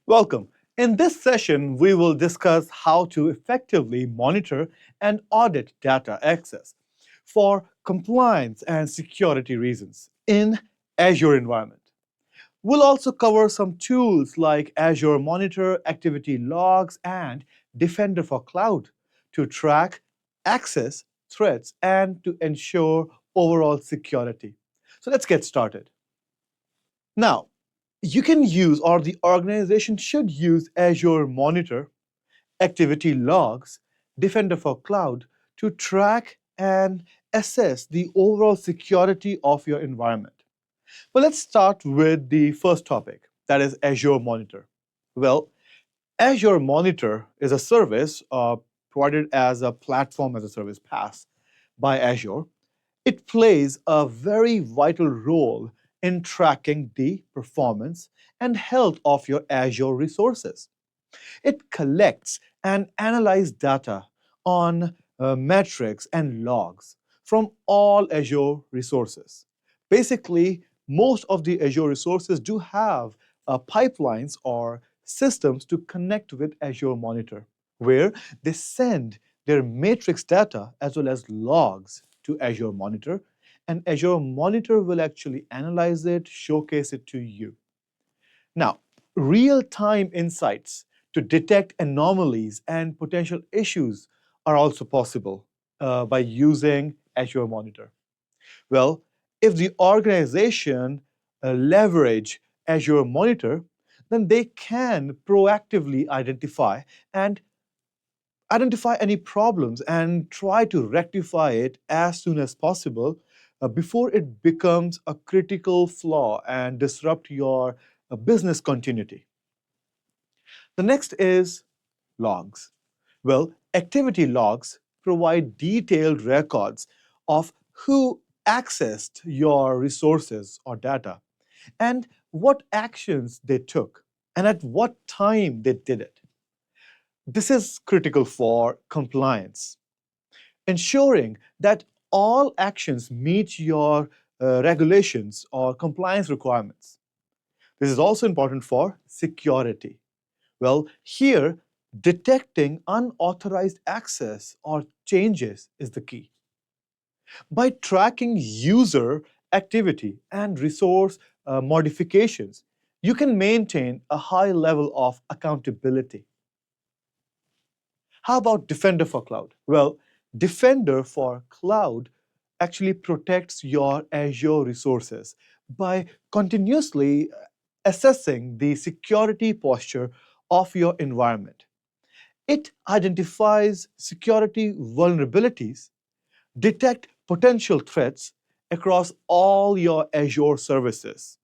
Welcome. In this session, we will discuss how to effectively monitor and audit data access for compliance and security reasons in Azure environment. We'll also cover some tools like Azure Monitor, Activity Logs, and Defender for Cloud to track access, threats, and to ensure overall security. So let's get started. Now, you can use, or the organization should use, Azure Monitor, Activity Logs, Defender for Cloud to track and assess the overall security of your environment. But let's start with the first topic, that is Azure Monitor. Well, Azure Monitor is a service provided as a platform as a service PaaS by Azure. It plays a very vital role in tracking the performance and health of your Azure resources. It collects and analyzes data on metrics and logs from all Azure resources. Basically, most of the Azure resources do have pipelines or systems to connect with Azure Monitor, where they send their matrix data as well as logs to Azure Monitor, and Azure Monitor will actually analyze it, showcase it to you. Now, real-time insights to detect anomalies and potential issues are also possible by using Azure Monitor. Well, if the organization leverage Azure Monitor, then they can proactively identify any problems and try to rectify it as soon as possible before it becomes a critical flaw and disrupt your business continuity. The next is logs. Well, activity logs provide detailed records of who accessed your resources or data and what actions they took and at what time they did it. This is critical for compliance, ensuring that all actions meet your regulations or compliance requirements. This is also important for security. Well, here, detecting unauthorized access or changes is the key. By tracking user activity and resource modifications, you can maintain a high level of accountability. How about Defender for Cloud? Well, Defender for Cloud actually protects your Azure resources by continuously assessing the security posture of your environment. It identifies security vulnerabilities, detect potential threats across all your Azure services.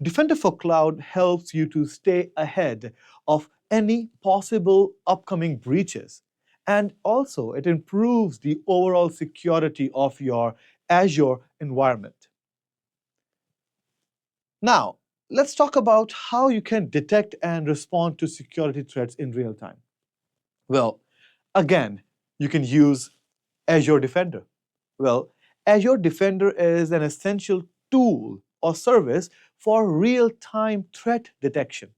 Defender for Cloud helps you to stay ahead of any possible upcoming breaches. And also, it improves the overall security of your Azure environment. Now, let's talk about how you can detect and respond to security threats in real time. Well, again, you can use Azure Defender. Well, Azure Defender is an essential tool or service for real-time threat detection.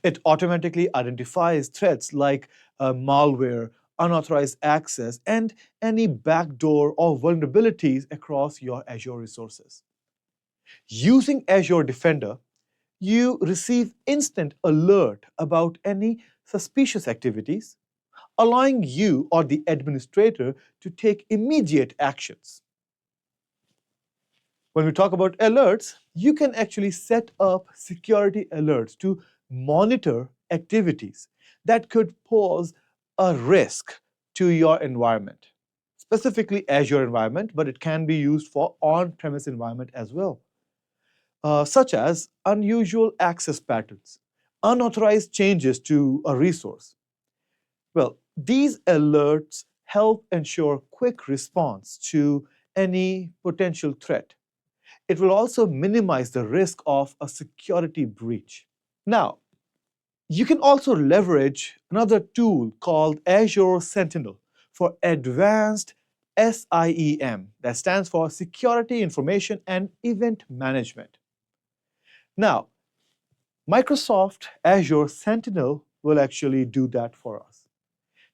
It automatically identifies threats like malware, unauthorized access, and any backdoor or vulnerabilities across your Azure resources. Using Azure Defender, you receive instant alert about any suspicious activities, allowing you or the administrator to take immediate actions. When we talk about alerts, you can actually set up security alerts to monitor activities that could pose a risk to your environment, specifically Azure environment, but it can be used for on-premise environment as well, such as unusual access patterns, unauthorized changes to a resource. Well, these alerts help ensure quick response to any potential threat. It will also minimize the risk of a security breach. Now, you can also leverage another tool called Azure Sentinel for advanced SIEM, that stands for Security Information and Event Management. Now, Microsoft Azure Sentinel will actually do that for us.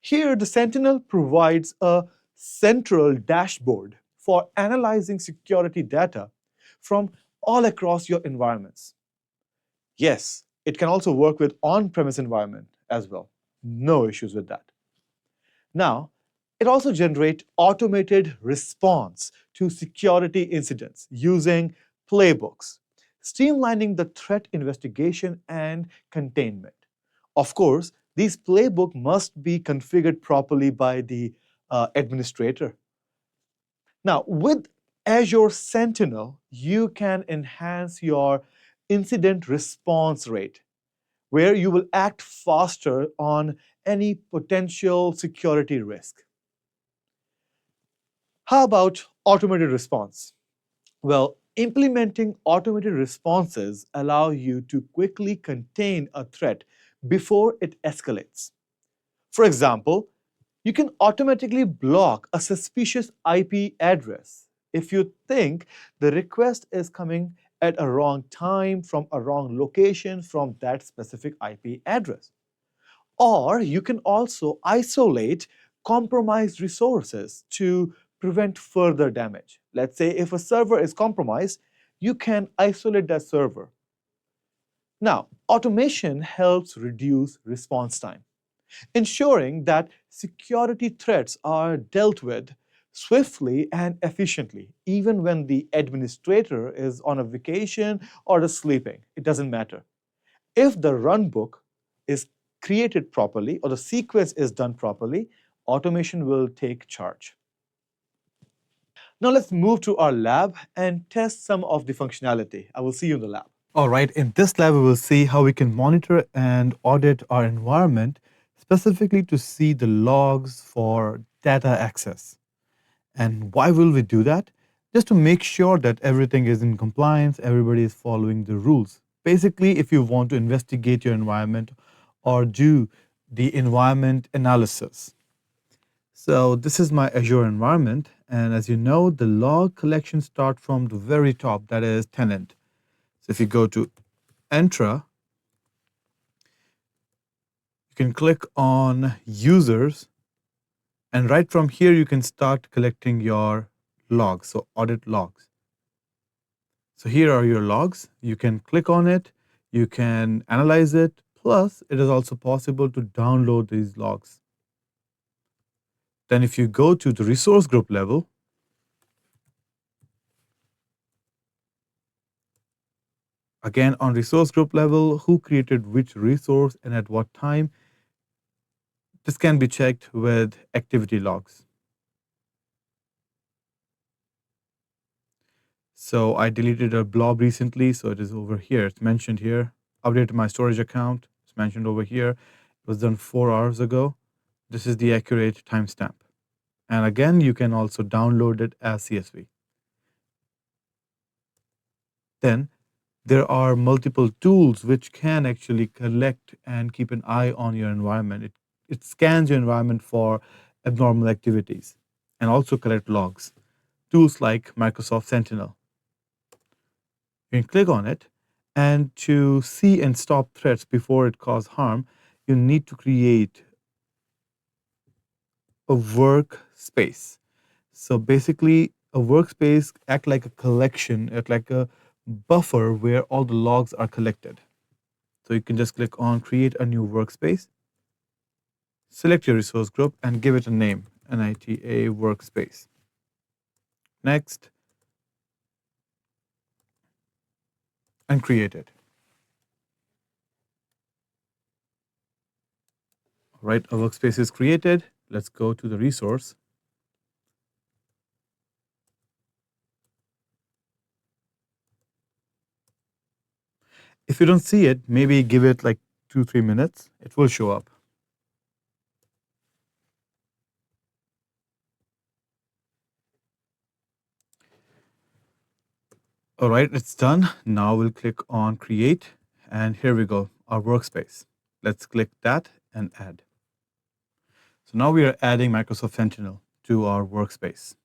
Here, the Sentinel provides a central dashboard for analyzing security data from all across your environments. Yes, it can also work with on-premise environment as well. No issues with that. Now, it also generates automated response to security incidents using playbooks, streamlining the threat investigation and containment. Of course, these playbook must be configured properly by the administrator. Now, with Azure Sentinel, you can enhance your incident response rate, where you will act faster on any potential security risk. How about automated response? Well, implementing automated responses allow you to quickly contain a threat before it escalates. For example, you can automatically block a suspicious IP address if you think the request is coming at a wrong time from a wrong location from that specific IP address. Or you can also isolate compromised resources to prevent further damage. Let's say if a server is compromised, you can isolate that server. Now, automation helps reduce response time, ensuring that security threats are dealt with swiftly and efficiently, even when the administrator is on a vacation or is sleeping. It doesn't matter. If the runbook is created properly or the sequence is done properly, automation will take charge. Now let's move to our lab and test some of the functionality. I will see you in the lab. All right, in this lab, we will see how we can monitor and audit our environment, specifically to see the logs for data access. And why will we do that? Just to make sure that everything is in compliance, everybody is following the rules. Basically, if you want to investigate your environment or do the environment analysis. So this is my Azure environment. And as you know, the log collection starts from the very top, that is tenant. So if you go to Entra, you can click on users, and right from here, you can start collecting your logs, so audit logs. So here are your logs. You can click on it, you can analyze it, plus it is also possible to download these logs. Then if you go to the resource group level, again on resource group level, who created which resource and at what time, this can be checked with activity logs. So I deleted a blob recently, so it is over here. It's mentioned here. Updated my storage account. It's mentioned over here. It was done 4 hours ago. This is the accurate timestamp. And again, you can also download it as CSV. Then there are multiple tools which can actually collect and keep an eye on your environment. It scans your environment for abnormal activities and also collect logs. Tools like Microsoft Sentinel. You can click on it, and to see and stop threats before it cause harm, you need to create a workspace. So basically, a workspace act like a collection, act like a buffer where all the logs are collected. So you can just click on create a new workspace, select your resource group and give it a name, NITA workspace. Next, and create it. All right, a workspace is created. Let's go to the resource. If you don't see it, maybe give it like 2-3 minutes. It will show up. All right, it's done. Now we'll click on create, and here we go, our workspace. Let's click that and add. So now we are adding Microsoft Sentinel to our workspace.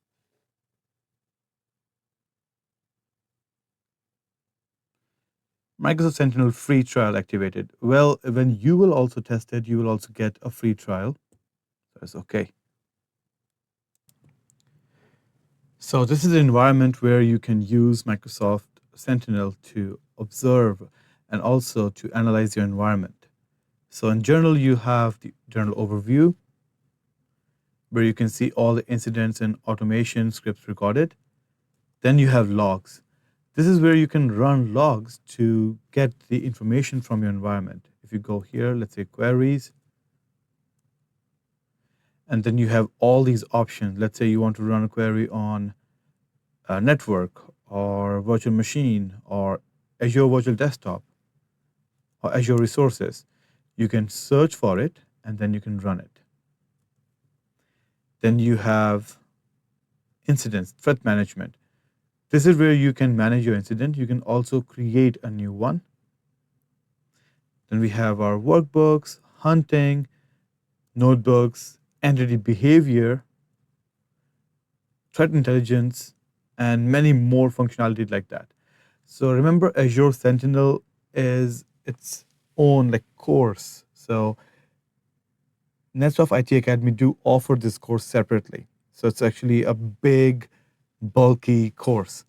Microsoft Sentinel free trial activated. Well, when you will also test it, you will also get a free trial. That's okay. So this is an environment where you can use Microsoft Sentinel to observe and also to analyze your environment. So in Journal, you have the Journal overview, where you can see all the incidents and automation scripts recorded. Then you have logs. This is where you can run logs to get the information from your environment. If you go here, let's say queries, and then you have all these options. Let's say you want to run a query on a network or virtual machine or Azure Virtual Desktop or Azure Resources. You can search for it and then you can run it. Then you have incidents, threat management. This is where you can manage your incident. You can also create a new one. Then we have our workbooks, hunting, notebooks, entity behavior, threat intelligence, and many more functionality like that. So remember, Azure Sentinel is its own like course. So NetSoft IT Academy do offer this course separately. So it's actually a big, bulky course,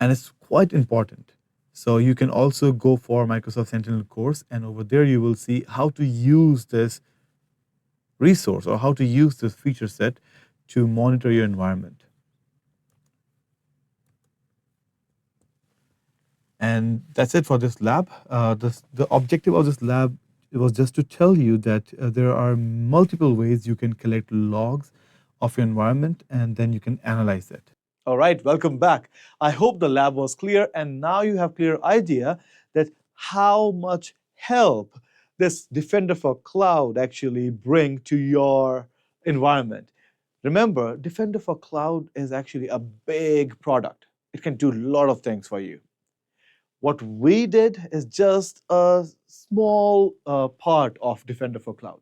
and it's quite important. So you can also go for Microsoft Sentinel course, and over there you will see how to use this resource or how to use this feature set to monitor your environment. And that's it for this lab. The objective of this lab was just to tell you that there are multiple ways you can collect logs of your environment and then you can analyze it. All right, welcome back. I hope the lab was clear and now you have clear idea that how much help this Defender for Cloud actually bring to your environment. Remember, Defender for Cloud is actually a big product. It can do a lot of things for you. What we did is just a small part of Defender for Cloud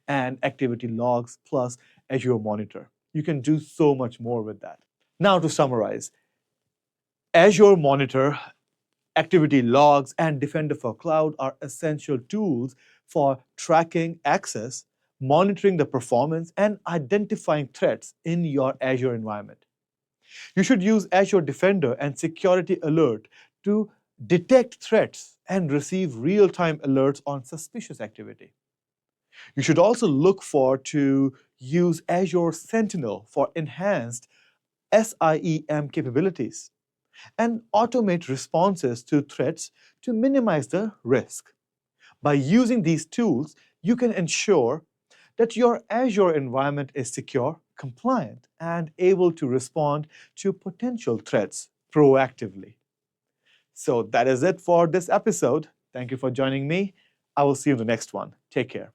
and activity logs plus Azure Monitor. You can do so much more with that. Now to summarize, Azure Monitor, activity logs, and Defender for Cloud are essential tools for tracking access, monitoring the performance, and identifying threats in your Azure environment. You should use Azure Defender and Security Alert to detect threats and receive real-time alerts on suspicious activity. You should also look for to use Azure Sentinel for enhanced SIEM capabilities and automate responses to threats to minimize the risk. By using these tools, you can ensure that your Azure environment is secure, compliant, and able to respond to potential threats proactively. So that is it for this episode. Thank you for joining me. I will see you in the next one. Take care.